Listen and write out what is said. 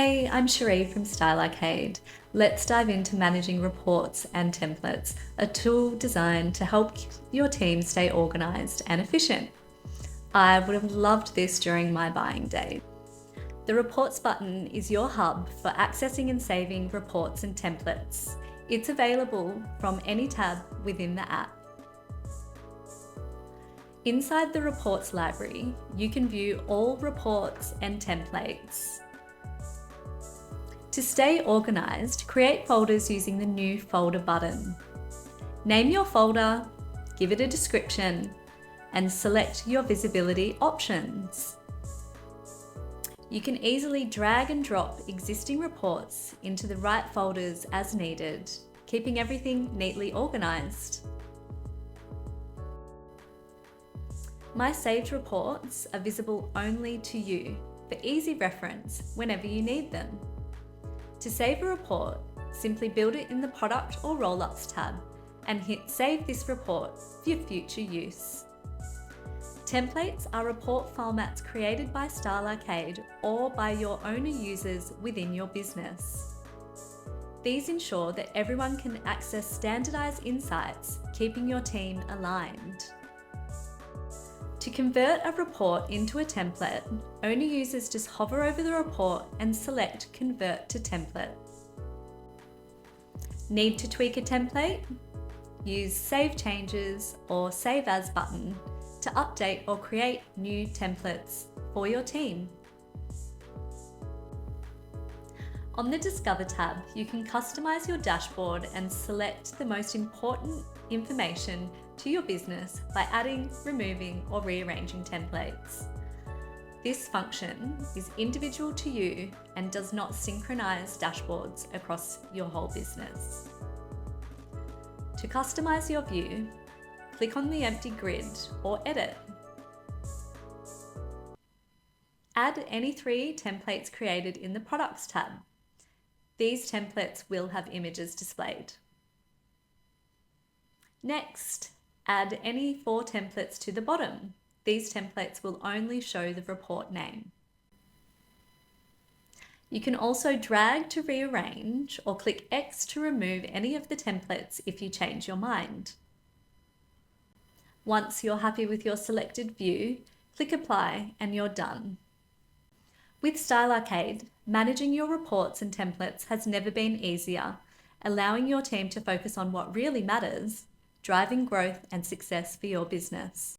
Hey, I'm Cherie from Style Arcade. Let's dive into managing reports and templates, a tool designed to help your team stay organised and efficient. I would have loved this during my buying day. The Reports button is your hub for accessing and saving reports and templates. It's available from any tab within the app. Inside the Reports library, you can view all reports and templates. To stay organised, create folders using the New Folder button. Name your folder, give it a description, and select your visibility options. You can easily drag and drop existing reports into the right folders as needed, keeping everything neatly organised. My saved reports are visible only to you for easy reference whenever you need them. To save a report, simply build it in the Product or Rollups tab and hit Save this report for your future use. Templates are report formats created by Style Arcade or by your owner users within your business. These ensure that everyone can access standardised insights, keeping your team aligned. To convert a report into a template, owner users just hover over the report and select Convert to Template. Need to tweak a template? Use Save Changes or Save As button to update or create new templates for your team. On the Discover tab, you can customise your dashboard and select the most important information to your business by adding, removing, or rearranging templates. This function is individual to you and does not synchronize dashboards across your whole business. To customize your view, click on the empty grid or edit. Add any 3 templates created in the Products tab. These templates will have images displayed. Next, add any 4 templates to the bottom. These templates will only show the report name. You can also drag to rearrange or click X to remove any of the templates if you change your mind. Once you're happy with your selected view, click Apply and you're done. With Style Arcade, managing your reports and templates has never been easier, allowing your team to focus on what really matters, driving growth and success for your business.